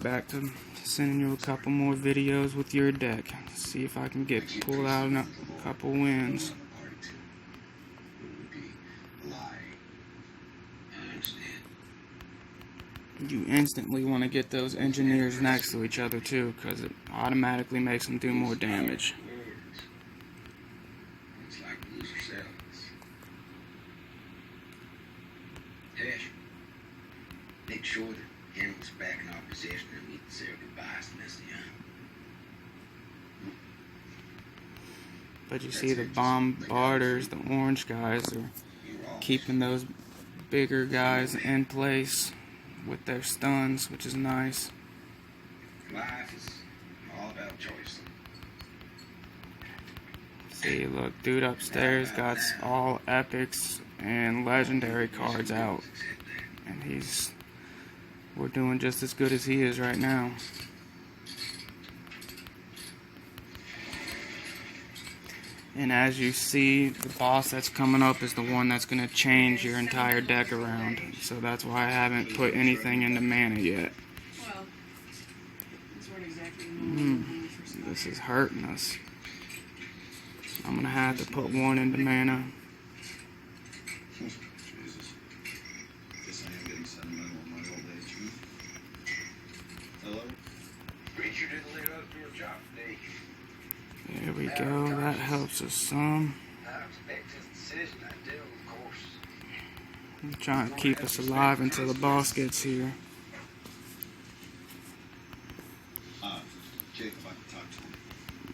Back to sending you a couple more videos with your deck. See if I can pull out a couple wins. You instantly want to get those engineers next to each other too, because it automatically makes them do more damage. Make sure that animals back in our possession and we can say our goodbyes to this young. But you see the bombarders, the orange guys, are keeping those bigger guys in place with their stuns, which is nice. Life is all about choice. See, look, dude upstairs got all epics and legendary cards out. And we're doing just as good as he is right now. And as you see, the boss that's coming up is the one that's going to change your entire deck around. So that's why I haven't put anything into mana yet. This is hurting us. I'm going to have to put one into mana. There we go, that helps us some. I'm trying to keep us alive until the boss gets here. Jacob, I can talk to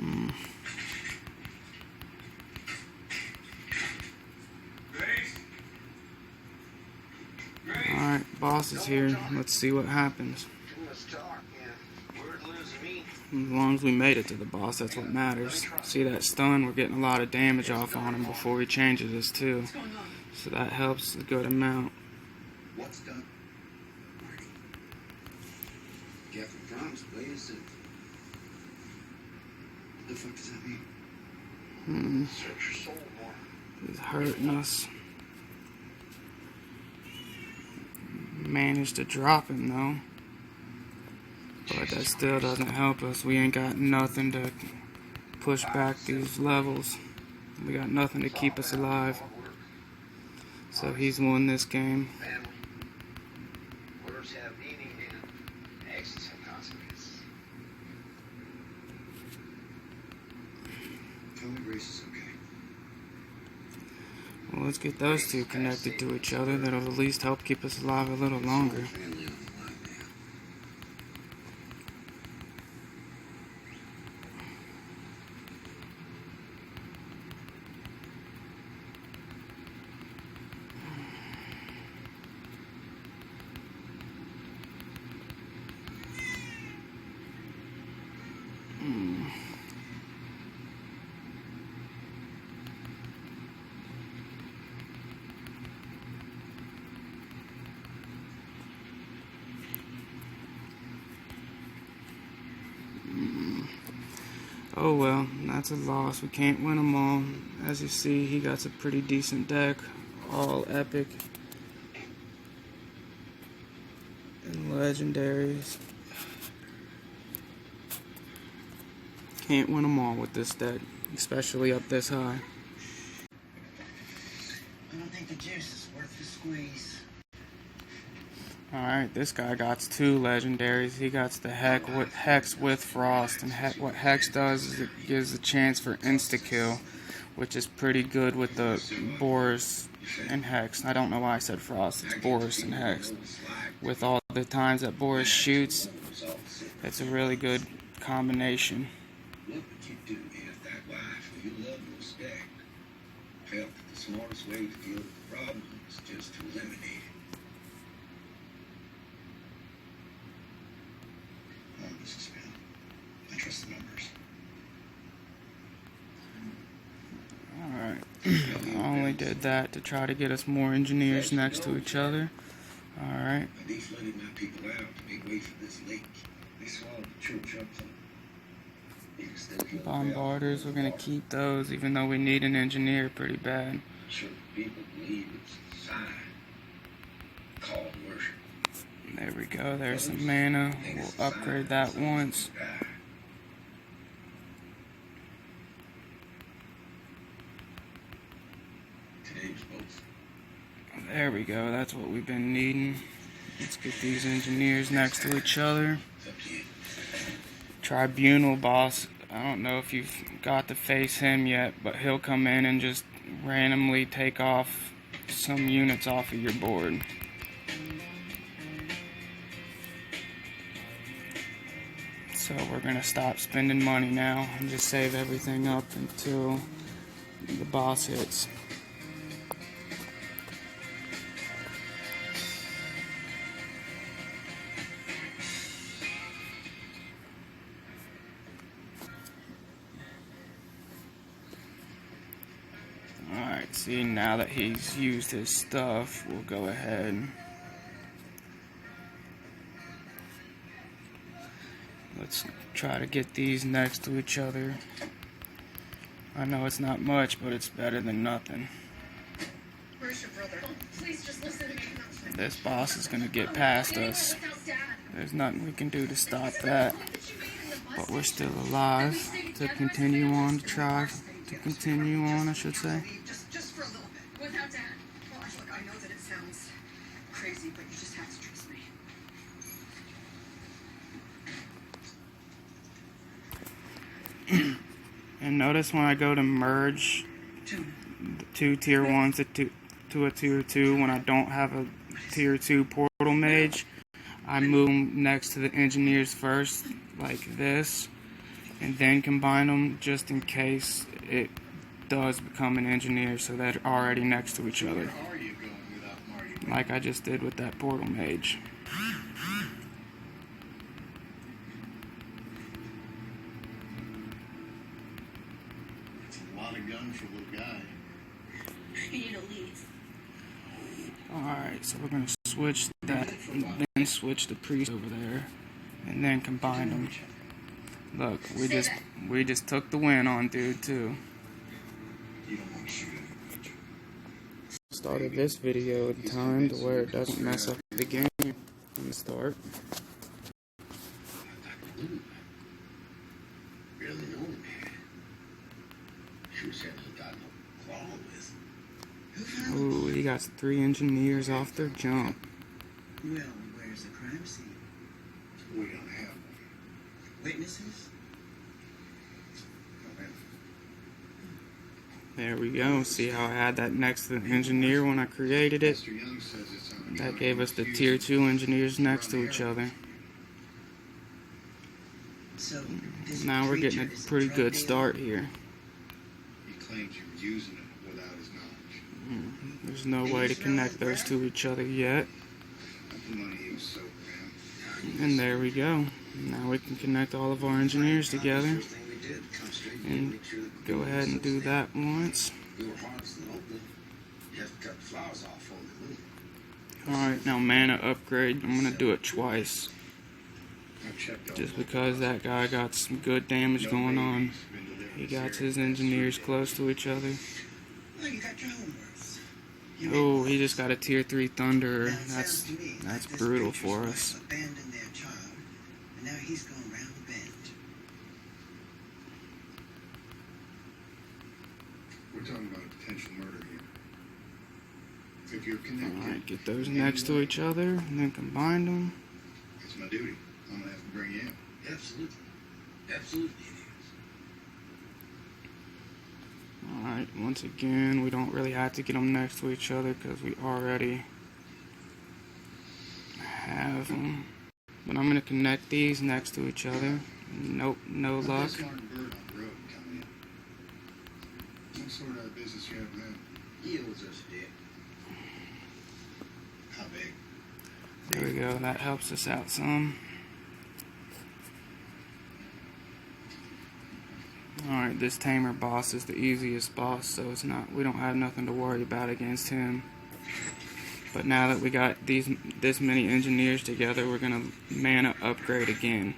him. Alright, boss is here. Let's see what happens. As long as we made it to the boss, that's what matters. See that stun? We're getting a lot of damage off on him before he changes us too. So that helps a good amount. What's done? Marty. Careful promise, please. What the fuck does that mean? Search your soul more. He's hurting us. Managed to drop him though. But that still doesn't help us. We ain't got nothing to push back these levels. We got nothing to keep us alive. So he's won this game. Words have meaning and actions have consequences. Tell me Grace is okay. Well, let's get those two connected to each other. That'll at least help keep us alive a little longer. Oh well, that's a loss. We can't win them all. As you see, he got a pretty decent deck. All epic and legendaries. Can't win them all with this deck, especially up this high. I don't think the juice is worth the squeeze. Alright, this guy got two legendaries. He got the Hex with Frost. And what Hex does is it gives a chance for insta-kill, which is pretty good with the Boris and Hex. I don't know why I said Frost. It's Boris and Hex. With all the times that Boris shoots, it's a really good combination. Look what you do against that wife who you love and respect. Felt that the smartest way to deal with the problem is just to eliminate it. I trust the numbers. Alright. I only did that to try to get us more engineers next to each other. Alright. They flooded my people out to make way for this lake. They swallowed the church up. Bombarders, we're going to keep those even though we need an engineer pretty bad. Sure, people believe it's a sign. Call worship. There we go. There's some mana. We'll upgrade that once. There we go. That's what we've been needing. Let's get these engineers next to each other. Tribunal boss. I don't know if you've got to face him yet, but he'll come in and just randomly take off some units off of your board. So we're going to stop spending money now and just save everything up until the boss hits. Alright, see, now that he's used his stuff, we'll go ahead. Let's try to get these next to each other. I know it's not much, but it's better than nothing. Where's your brother? Please just listen to me. This boss is gonna get past us. There's nothing we can do to stop that. But we're still alive to continue on, I should say. Just for a little bit. Without Dad. Well, look, I know that it sounds crazy, but you just have to trust me. And notice when I go to merge the two tier 1s to a tier 2, when I don't have a tier 2 portal mage, I move them next to the engineers first, like this, and then combine them just in case it does become an engineer, so they're already next to each other. Like I just did with that portal mage. For a little guy. Alright, so we're going to switch that, and then switch the priest over there, and then combine them. Look, we just took the win on dude too. Started this video in time to where it doesn't mess up the game from the start. Ooh, he got 3 engineers off their jump. Well, where's the crime scene? We don't have one. Witnesses? There we go. See how I had that next to the engineer when I created it? That gave us the tier 2 engineers next to each other. So, Now we're getting a pretty good start here. He claims you were using it without his knowledge. There's no way to connect those to each other yet. Money he was so around. And there we go. Now we can connect all of our engineers together. And go ahead and do that once. Alright, now mana upgrade. I'm going to do it twice. Just because that guy got some good damage going on. He got his engineers close to each other. Oh, he just got a tier 3 Thunderer. That's brutal for us. Now he's going round the bend. We're talking about a potential murder here. If you're connected, Alright, get those next to each other and then combine them. it's my duty. I'm gonna have to bring you in. Absolutely. Absolutely it is. Alright, once again, we don't really have to get them next to each other because we already have them. But I'm going to connect these next to each other. Nope, no luck. Smart bird on the road coming in. What sort of business you have now? He owes us a debt. How big? There we go, that helps us out some. Alright, this tamer boss is the easiest boss, so we don't have nothing to worry about against him. But now that we got this many engineers together, we're gonna mana upgrade again.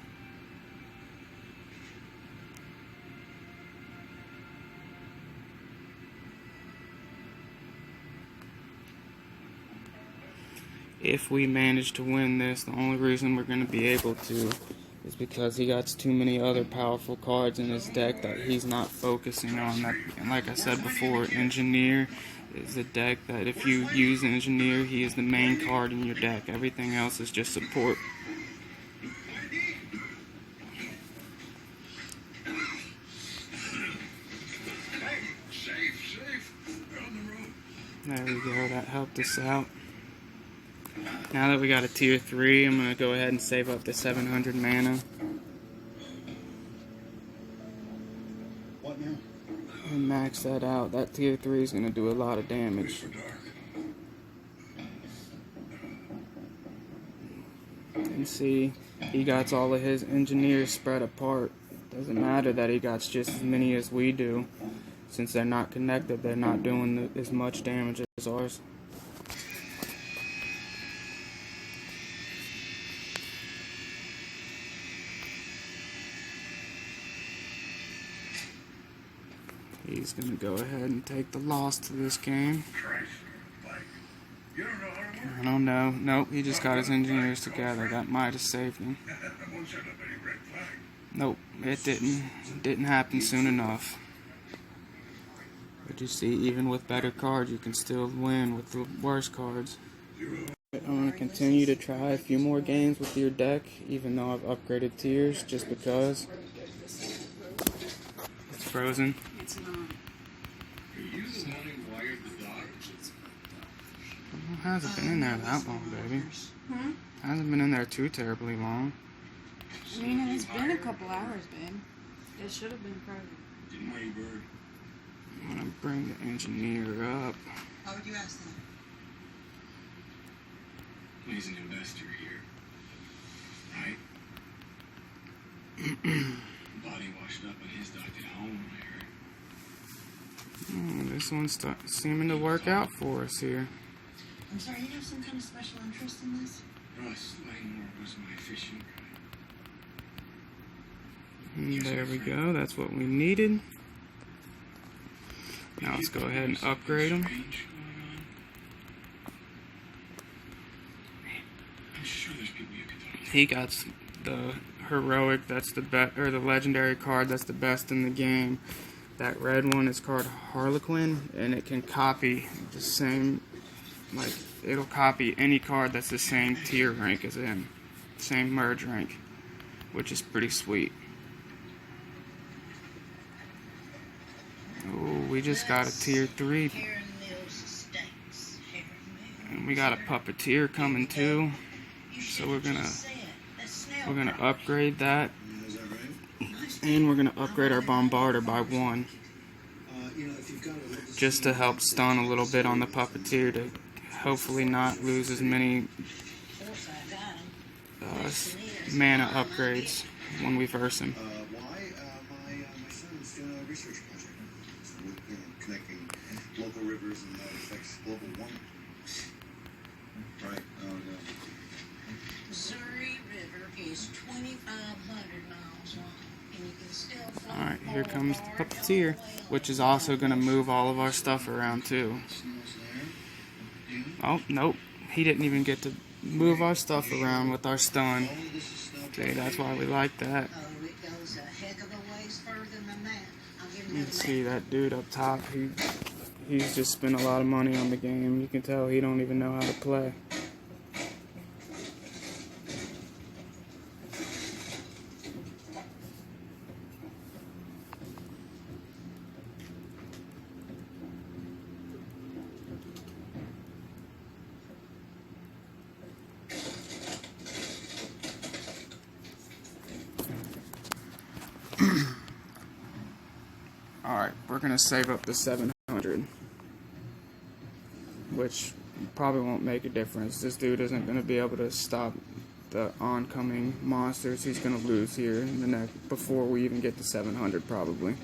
if we manage to win this, the only reason we're going to be able to is because he got too many other powerful cards in his deck that he's not focusing on. That, and like I said before, Engineer is a deck that if you use Engineer, he is the main card in your deck. Everything else is just support. There we go, that helped us out. Now that we got a tier 3, I'm going to go ahead and save up the 700 mana. What now? And max that out. That tier 3 is going to do a lot of damage. And see, he got all of his engineers spread apart. Doesn't matter that he got just as many as we do. Since they're not connected, they're not doing as much damage as ours. He's going to go ahead and take the loss to this game. I don't know. Nope, he just got his engineers together. That might have saved him. Nope, it didn't. It didn't happen soon enough. But you see, even with better cards, you can still win with the worse cards. I'm going to continue to try a few more games with your deck, even though I've upgraded tiers, just because. It's frozen. It's not. It hasn't been in there that long, baby. Hasn't been in there too terribly long. I mean, it's been a couple hours, babe. It should have been private. I'm going to bring the engineer up. How would you ask that? He's an investor here, right? Body washed up in his dock at home, I heard. This one's seeming to work out for us here. I'm sorry, you have some kind of special interest in this? Russ Langmore was my fishing guide. And there we go. That's what we needed. Now let's go ahead and upgrade him. He got the heroic. That's the best, or the legendary card. That's the best in the game. That red one is called Harlequin, and it can copy the same. Like, it'll copy any card that's the same tier rank as him. Same merge rank. Which is pretty sweet. Oh, we just got a tier 3. And we got a puppeteer coming too. So we're gonna upgrade that. And we're gonna upgrade our bombarder by 1. Just to help stun a little bit on the puppeteer to hopefully not lose as many mana upgrades when we verse him. My son's doing a research project. With, connecting local rivers and how it affects global warming. Right. Missouri River is 2,500 miles long, and you can still float. Alright, here comes the puppeteer, which is also going to move all of our stuff around too. Oh, nope. He didn't even get to move our stuff around with our stun. See, that's why we like that. Oh, it goes a heck of a ways further than that. I'll give You you can see that dude up top. He's just spent a lot of money on the game. You can tell he don't even know how to play. Alright, we're going to save up the 700. Which probably won't make a difference. This dude isn't going to be able to stop the oncoming monsters. He's going to lose here in the next, before we even get to 700 probably.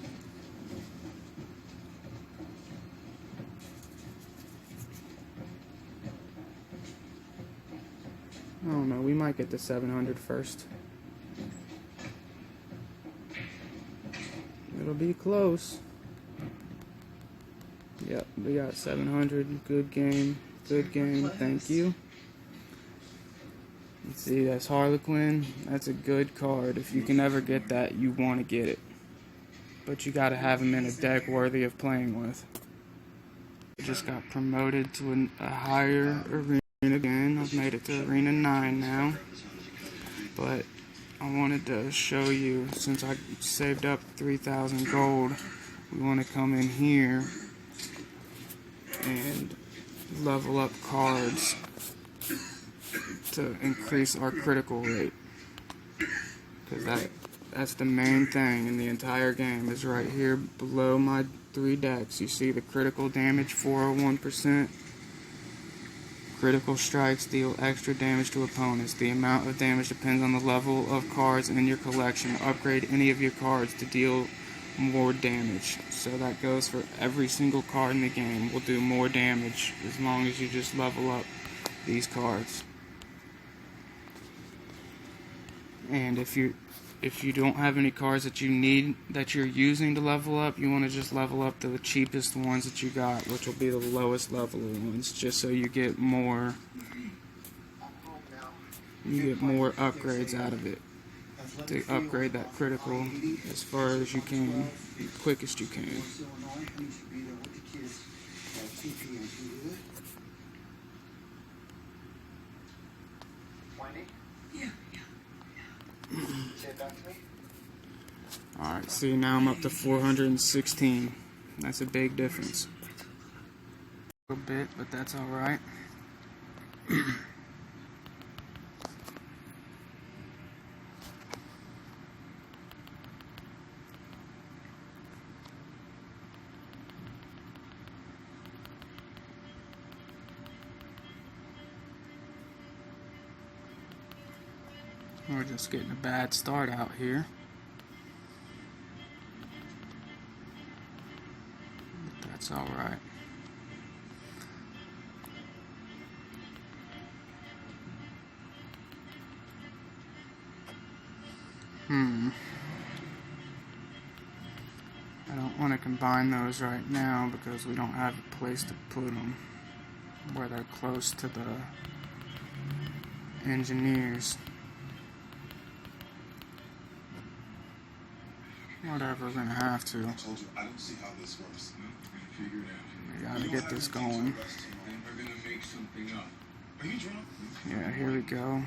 I don't know, we might get to 700 first. It'll be close. Yep, we got 700. Good game. Good game. Thank you. See, that's Harlequin. That's a good card. If you can ever get that, you want to get it. But you got to have him in a deck worthy of playing with. I just got promoted to a higher arena again. I've made it to Arena 9 now. But I wanted to show you, since I saved up 3,000 gold, we want to come in here and level up cards to increase our critical rate. Because that's the main thing in the entire game, is right here below my 3 decks. You see the critical damage, 401%. Critical strikes deal extra damage to opponents. The amount of damage depends on the level of cards in your collection. Upgrade any of your cards to deal more damage. So that goes for every single card in the game. Will do more damage as long as you just level up these cards. And if you don't have any cards that you need, that you're using to level up, you want to just level up the cheapest ones that you got, which will be the lowest level ones, just so you get more upgrades out of it, to upgrade that critical as far as you can, quickest you can. Alright, see, now I'm up to 416. That's a big difference. A little bit, but that's alright. We're just getting a bad start out here. But that's alright. I don't want to combine those right now because we don't have a place to put them where they're close to the engineers. Whatever, we're gonna have to. I told you, I don't see how this works. Figure it out. We gotta get this going. We're gonna make something up. Are you drunk? Yeah, here we go.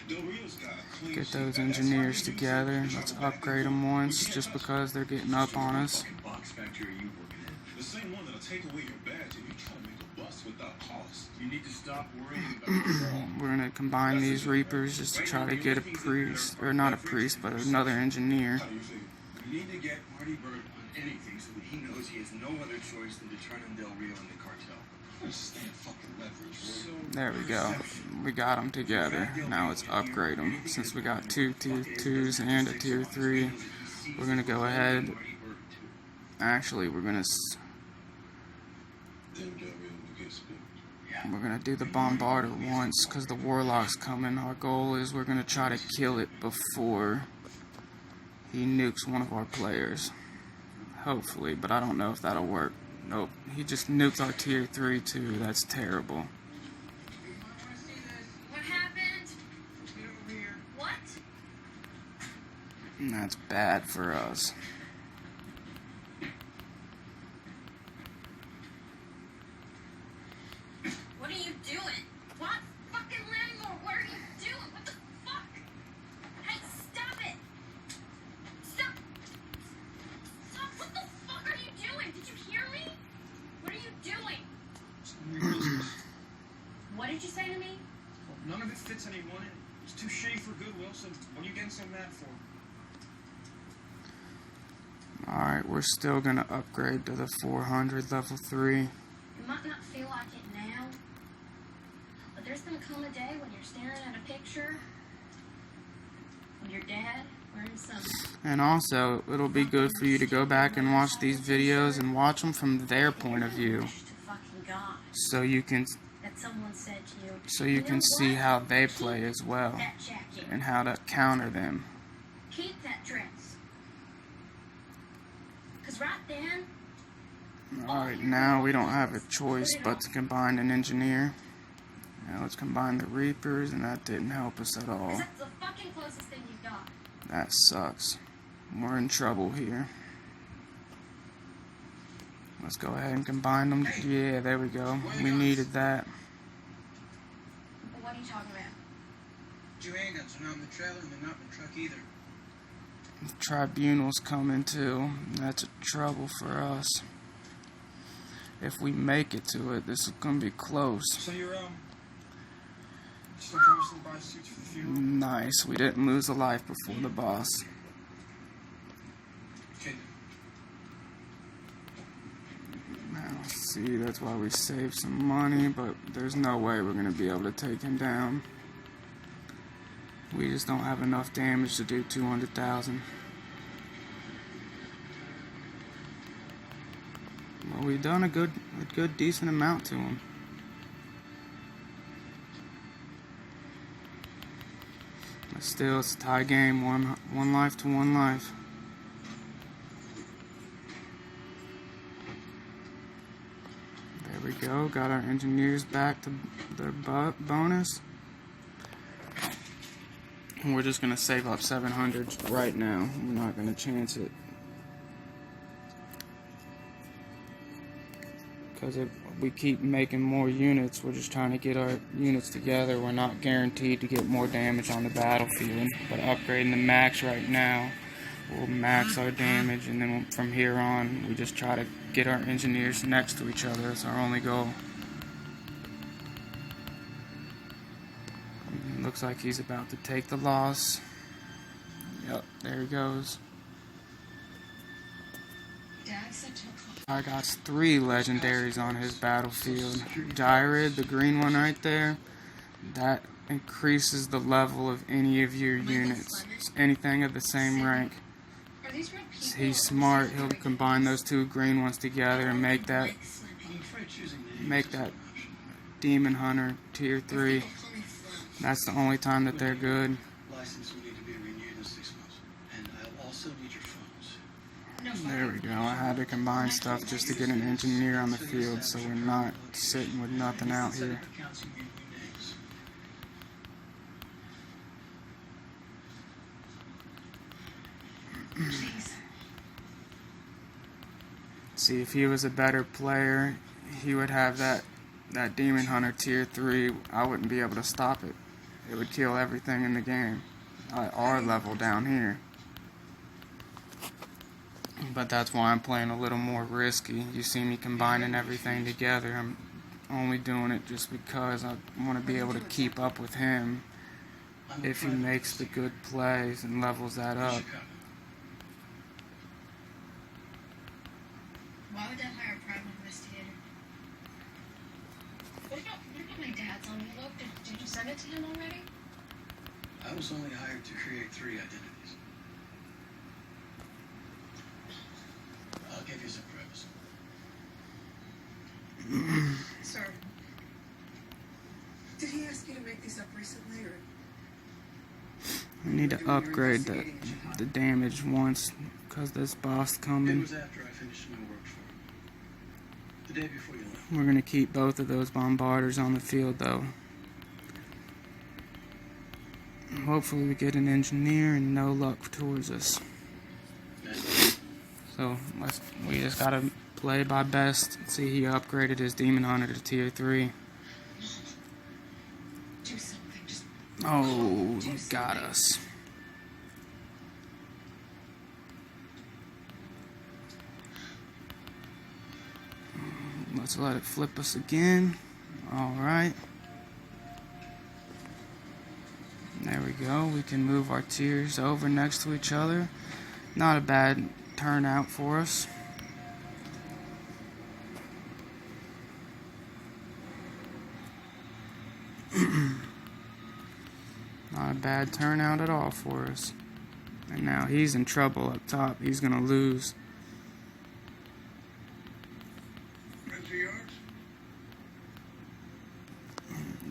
Del Rio's got a clean Get sheet. those engineers together. Let's upgrade them once, just because they're getting up on us. Box factory are you working in? The same one that'll take away your badge if you try to make a bust without cost. You need to stop worrying about We're gonna combine these Reapers just to try to get a priest, or not a priest, but another engineer. How do you feel? We need to get Marty Bird on anything so that he knows he has no other choice than to turn in Del Rio and the cartel. Understand fucking leverage. There we go. We got them together. Now let's upgrade them. Since we got 2 tier 2s and a tier 3, we're gonna go ahead. Actually, we're gonna do the Bombarder once, because the Warlock's coming. Our goal is we're gonna try to kill it before he nukes one of our players. Hopefully, but I don't know if that'll work. Nope, he just nuked our tier 3 too. That's terrible. What happened? What? And that's bad for us. What are you doing? What? Fucking landlord, what are you doing? What the fuck? Hey, stop it! Stop! Stop! What the fuck are you doing? Did you hear me? What are you doing? What did you say to me? Well, none of it fits anyone. It's too shitty for Goodwill, so what are you getting so mad for? Alright, we're still gonna upgrade to the 400 level 3. You might not feel like it now, but there's gonna come a day when you're staring at a picture of your dad wearing something. And also, it'll be good for you to go back and watch these videos and watch them from their point of view, so you can see how they play as well and how to counter them. Keep that dress. Cause right then, Alright, now we don't have a choice but to combine an engineer. Now let's combine the Reapers, and that didn't help us at all. That's the fucking closest thing you've got. That sucks. We're in trouble here. Let's go ahead and combine them. Yeah, there we go. We needed that. What are you talking about? Two handguns are not in the trailer and they're not in the truck either. The Tribunal's coming too. That's a trouble for us. If we make it to it, this is gonna be close. So you're still promising to buy suits for the funeral? Nice. We didn't lose a life before the boss. Okay. Now, see, that's why we saved some money, but there's no way we're gonna be able to take him down. We just don't have enough damage to do 200,000. Well, we've done a good, decent amount to him. But still, it's a tie game. One life to one life. There we go. Got our engineers back to their bonus. And we're just gonna save up 700 right now. We're not gonna chance it. Because if we keep making more units, we're just trying to get our units together. We're not guaranteed to get more damage on the battlefield. But upgrading the max right now will max our damage, and then from here on, we just try to get our engineers next to each other. That's our only goal. Looks like he's about to take the loss. Yep, there he goes. I got 3 legendaries on his battlefield. Dyrid, the green one right there, that increases the level of any of your units. Anything of the same rank. He's smart. He'll combine those 2 green ones together and make that Demon Hunter tier 3. That's the only time that they're good. License will need to be renewed in 6 months. And I'll also need your phones. There we go. I had to combine stuff just to get an engineer on the field, so we're not sitting with nothing out here. See, if he was a better player, he would have that Demon Hunter tier 3. I wouldn't be able to stop it. It would kill everything in the game at our level down here. But that's why I'm playing a little more risky. You see me combining everything together. I'm only doing it just because I want to be able to keep up with him if he makes the good plays and levels that up. Why would that hire a private investigator? What about my dad's envelope? Did you send it to him already? I was only hired to create 3 identities. I'll give you some privacy. Sir, did he ask you to make these up recently, or? We need to upgrade the damage once, because this boss It coming. was after I finished my work for him. The day before you left. We're going to keep both of those bombarders on the field, though. Hopefully we get an engineer and no luck towards us. So we just got to play by best. See, he upgraded his Demon Hunter to tier 3. Do something. Just Oh, he got us. Let's let it flip us again. Alright. There we go. We can move our tiers over next to each other. Not a bad turnout for us. Not a bad turnout at all for us. And now he's in trouble up top. He's going to lose.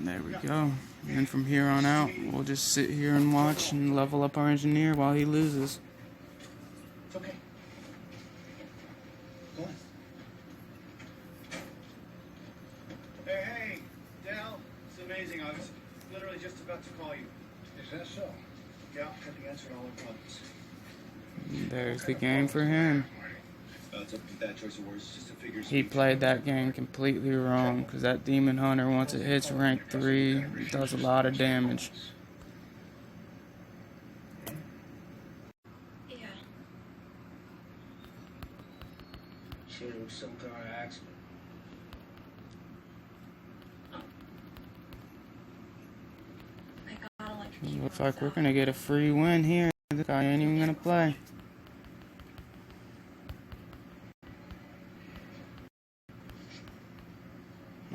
There we go. And from here on out, we'll just sit here and watch and level up our engineer while he loses. It's okay. Go on. Hey, Dell, it's amazing just about to call you. Is that so? Yeah, got the answer to all our problems. There's the game for him. It's up to bad choice of words. It's just a figure. He played that game completely wrong, because that Demon Hunter, once it hits rank 3, does a lot of damage. Yeah. Sure, it was some kind of accident. I gotta electrocute Looks like we're myself. going to get a free win here. This guy ain't even going to play.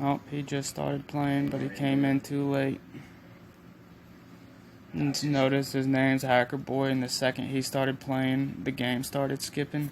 Oh, he just started playing, but he came in too late. And notice his name's Hacker Boy, and the second he started playing, the game started skipping.